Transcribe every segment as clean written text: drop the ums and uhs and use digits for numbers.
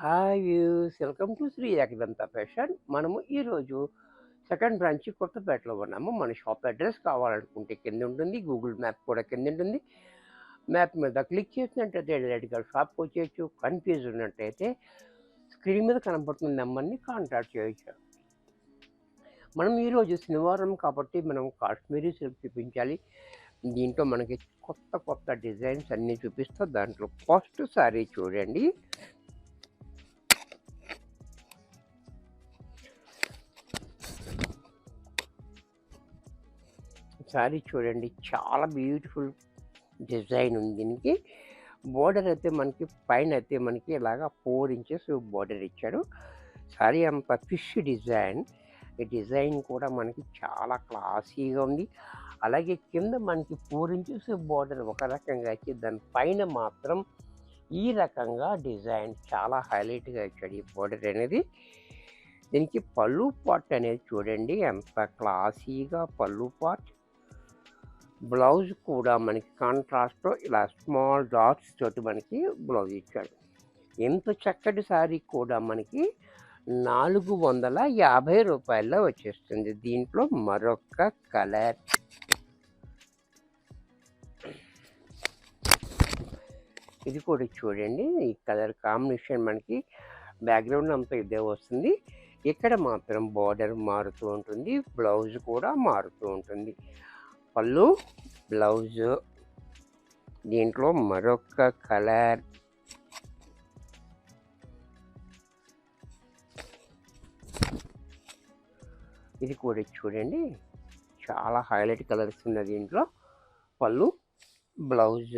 Hi views welcome to Shri యాక్దంతా fashion. మనము ఈరోజు సెకండ్ బ్రాంచ్ కొత్తపేటలో ఉన్నాము. మన షాప్ అడ్రస్ కావాలనుకుంటే కింద ఉంటుంది, గూగుల్ మ్యాప్ కూడా కింద ఉంటుంది. మ్యాప్ మీద క్లిక్ చేసినట్టయితే డైరెక్ట్గా షాప్కి వచ్చేయచ్చు. కన్ఫ్యూజ్ ఉన్నట్టయితే స్క్రీన్ మీద కనపడుతున్న నెంబర్ని కాంటాక్ట్ చేయొచ్చు. మనం ఈరోజు శనివారం కాబట్టి మనం కాశ్మీరీ సిల్క్ చూపించాలి. దీంట్లో మనకి కొత్త కొత్త డిజైన్స్ అన్నీ చూపిస్తా. దాంట్లో ఫస్ట్ సారీ చూడండి. సారీ చూడండి, చాలా బ్యూటిఫుల్ డిజైన్ ఉంది. దీనికి బోర్డర్ అయితే మనకి పైన అయితే మనకి ఇలాగా 4 ఇంచెస్ బోర్డర్ ఇచ్చాడు. సారీ అంత ఫిష్ డిజైన్. ఈ డిజైన్ కూడా మనకి చాలా క్లాసీగా ఉంది. అలాగే కింద మనకి 4 ఇంచెస్ బోర్డర్ ఒక రకంగా ఇచ్చి దాని పైన మాత్రం ఈ రకంగా డిజైన్ చాలా హైలైట్గా ఇచ్చాడు ఈ బోర్డర్ అనేది. దీనికి పళ్ళు పార్ట్ అనేది చూడండి ఎంత క్లాసీగా పళ్ళు పార్ట్. బ్లౌజ్ కూడా మనకి కాంట్రాస్ట్లో ఇలా స్మాల్ డాట్స్ తోటి మనకి బ్లౌజ్ ఇచ్చాడు. ఎంత చక్కటి శారీ కూడా మనకి 450 రూపాయల్లో వచ్చేస్తుంది. దీంట్లో మరొక కలర్, ఇది కూడా చూడండి. ఈ కలర్ కాంబినేషన్ మనకి బ్యాక్గ్రౌండ్ అంతా ఇదే వస్తుంది. ఇక్కడ మాత్రం బార్డర్ మారుతూ ఉంటుంది, బ్లౌజ్ కూడా మారుతూ ఉంటుంది. పళ్ళు, బ్లౌజ్, దీంట్లో మరొక కలర్, ఇది కూడా చూడండి చాలా హైలైట్ కలర్స్ ఉన్న దీంట్లో. పళ్ళు, బ్లౌజ్,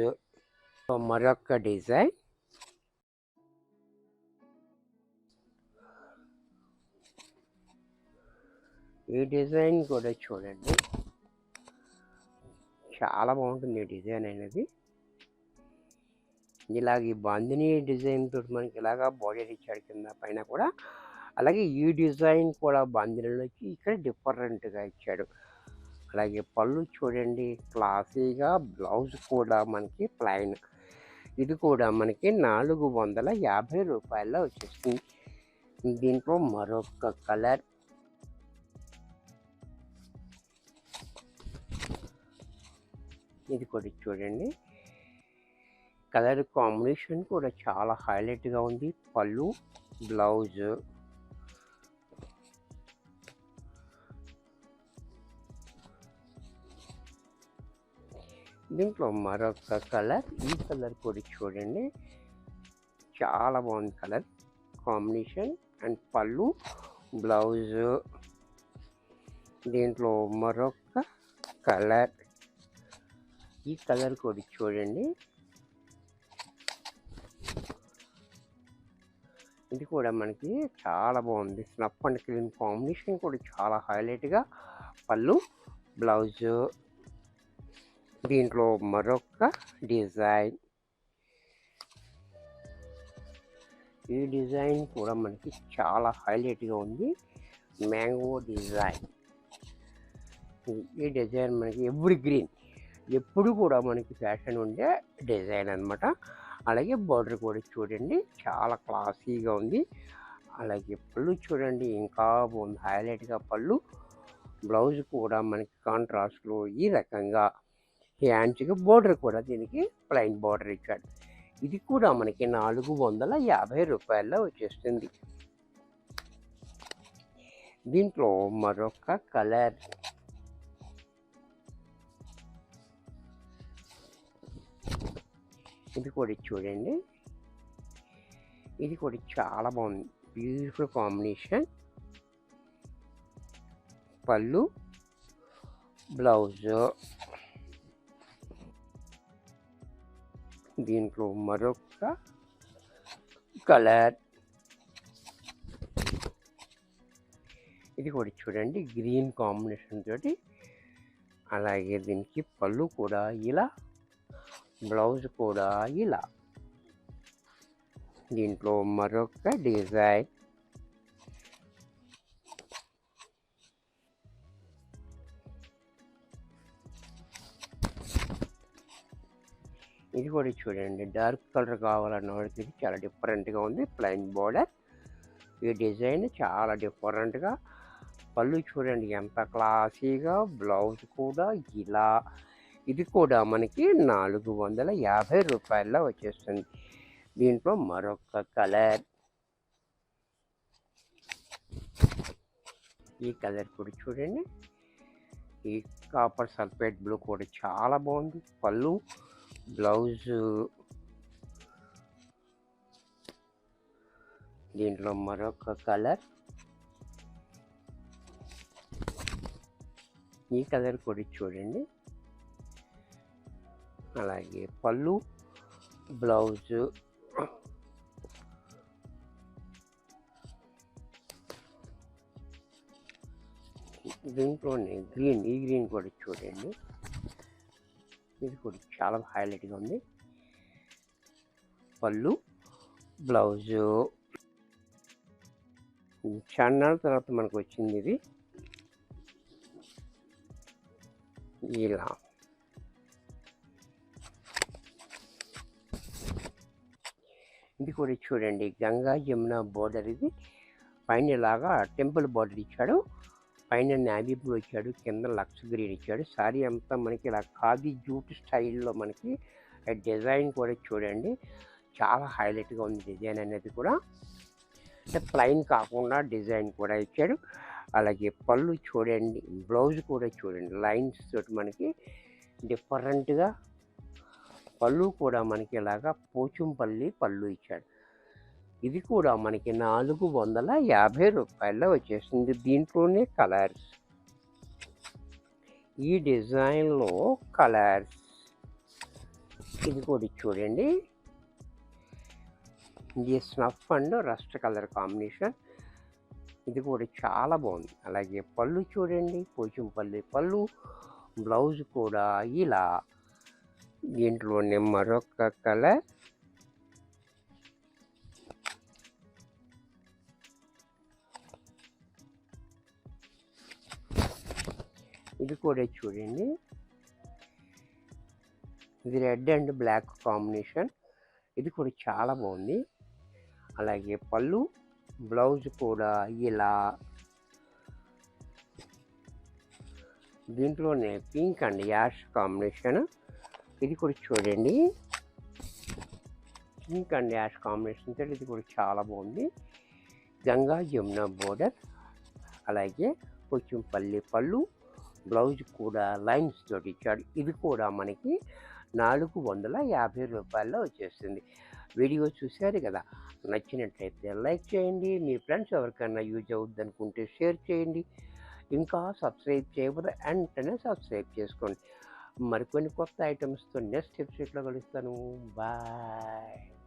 మరొక డిజైన్. ఈ డిజైన్ కూడా చూడండి చాలా బాగుంటుంది ఈ డిజైన్ అనేది. ఇలాగ ఈ బాందిని డిజైన్ తోటి మనకి ఇలాగా బార్డర్ ఇచ్చాడు కింద పైన కూడా. అలాగే ఈ డిజైన్ కూడా బాందినిలోకి ఇక్కడ డిఫరెంట్గా ఇచ్చాడు. అలాగే పళ్ళు చూడండి క్లాసీగా, బ్లౌజ్ కూడా మనకి ప్లైన్. ఇది కూడా మనకి 450 రూపాయల్లో వచ్చేస్తుంది. దీంట్లో మరొక కలర్, ఇది కూడా చూడండి కలర్ కాంబినేషన్ కూడా చాలా హైలైట్గా ఉంది. పళ్ళు, బ్లౌజ్, దీంట్లో మరొక కలర్. ఈ కలర్ కూడా చూడండి చాలా బాగుంది కలర్ కాంబినేషన్. అండ్ పళ్ళు, బ్లౌజ్, దీంట్లో మరొక కలర్. ఈ కలర్ కూడా చూడండి, ఇది కూడా మనకి చాలా బాగుంది. స్నఫ్ అండ్ క్రీమ్ కాంబినేషన్ కూడా చాలా హైలైట్గా. పళ్ళు, బ్లౌజ్, దీంట్లో మరొక డిజైన్. ఈ డిజైన్ కూడా మనకి చాలా హైలైట్గా ఉంది, మ్యాంగో డిజైన్. ఈ డిజైన్ మనకి ఎవ్రీ గ్రీన్, ఎప్పుడు కూడా మనకి ఫ్యాషన్ ఉండే డిజైన్ అనమాట. అలాగే బార్డర్ కూడా చూడండి చాలా క్లాసీగా ఉంది. అలాగే పళ్ళు చూడండి ఇంకా బాగుంది, హైలైట్గా పళ్ళు. బ్లౌజ్ కూడా మనకి కాంట్రాస్ట్లో ఈ రకంగా హ్యాండ్స్కి బార్డర్ కూడా దీనికి ప్లైన్ బార్డర్ ఇచ్చాడు. ఇది కూడా మనకి 450 రూపాయల్లో వచ్చేస్తుంది. దీంట్లో మరొక కలర్, ఇది కూడా చూడండి, ఇది కూడా చాలా బాగుంది, బ్యూటిఫుల్ కాంబినేషన్. పళ్ళు, బ్లౌజ్, దీంట్లో మరొక కలర్, ఇది కూడా చూడండి గ్రీన్ కాంబినేషన్ తోటి. అలాగే దీనికి పళ్ళు కూడా ఇలా, బ్లౌజ్ కూడా ఇలా. దీంట్లో మరొక డిజైన్. ఇది కూడా చూడండి, డార్క్ కలర్ కావాలన్న వాడికి ఇది చాలా డిఫరెంట్గా ఉంది. ప్లెయిన్ బోర్డర్, ఈ డిజైన్ చాలా డిఫరెంట్గా. పళ్ళు చూడండి ఎంత క్లాసీగా, బ్లౌజ్ కూడా ఇలా. ఇది కూడా మనకి 450 రూపాయల్లో వచ్చేస్తుంది. దీంట్లో మరొక కలర్, ఈ కలర్ కూడా చూడండి, ఈ కాపర్ సల్ఫేట్ బ్లూ కూడా చాలా బాగుంది. పళ్ళు, బ్లౌజ్, దీంట్లో మరొక కలర్, ఈ కలర్ కూడా చూడండి. అలాగే పళ్ళు, బ్లౌజ్, దీంట్లోనే గ్రీన్, ఈ గ్రీన్ కూడా చూడండి, ఇది కూడా చాలా హైలైట్గా ఉంది. పళ్ళు, బ్లౌజు, చాన్నాళ్ళ తర్వాత మనకు వచ్చింది ఇది ఇలా. ఇది కూడా చూడండి, గంగా యమున బోర్డర్. ఇది పైన ఇలాగా టెంపుల్ బోర్డర్ ఇచ్చాడు, పైన నావీ బ్లూ ఇచ్చాడు, కింద లక్స్ గ్రీన్ ఇచ్చాడు. సారీ అంతా మనకి ఇలా ఖాదీ జూట్ స్టైల్లో మనకి డిజైన్ కూడా చూడండి చాలా హైలైట్గా ఉంది. డిజైన్ అనేది కూడా అంటే ప్లెయిన్ కాకుండా డిజైన్ కూడా ఇచ్చాడు. అలాగే పళ్ళు చూడండి, బ్లౌజ్ కూడా చూడండి, లైన్స్ తోటి మనకి డిఫరెంట్గా. పళ్ళు కూడా మనకి ఇలాగా పోచంపల్లి పళ్ళు ఇచ్చాడు. ఇది కూడా మనకి 450 రూపాయల్లో వచ్చేసింది. దీంట్లోనే కలర్స్, ఈ డిజైన్లో కలర్స్. ఇది కూడా చూడండి, ఇది snuff and rust colour combination. ఇది కూడా చాలా బాగుంది. అలాగే పళ్ళు చూడండి, పోచంపల్లి పళ్ళు, బ్లౌజ్ కూడా ఇలా. దీంట్లోనే మరొక కలర్, ఇది కూడా చూడండి, ఇది రెడ్ అండ్ బ్లాక్ కాంబినేషన్. ఇది కూడా చాలా బాగుంది. అలాగే పళ్ళు, బ్లౌజ్ కూడా ఇలా. దీంట్లోనే పింక్ అండ్ యాష్ కాంబినేషన్. ఇది కూడా చూడండి, పింక్ అండ్ యాష్ కాంబినేషన్ తోటి ఇది కూడా చాలా బాగుంది. గంగా యమున బోర్డర్, అలాగే పోచంపల్లి పళ్ళు, బ్లౌజ్ కూడా లైన్స్ తోటి ఇచ్చాడు. ఇది కూడా మనకి 450 రూపాయల్లో వచ్చేస్తుంది. వీడియో చూశారు కదా, నచ్చినట్లయితే లైక్ చేయండి, మీ ఫ్రెండ్స్ ఎవరికైనా యూజ్ అవుద్ది అనుకుంటే షేర్ చేయండి. ఇంకా సబ్స్క్రైబ్ చేయకపోతే వెంటనే సబ్స్క్రైబ్ చేసుకోండి. మరికొన్ని కొత్త ఐటమ్స్తో నెక్స్ట్ ఎపిసోడ్లో కలుస్తాను. బాయ్.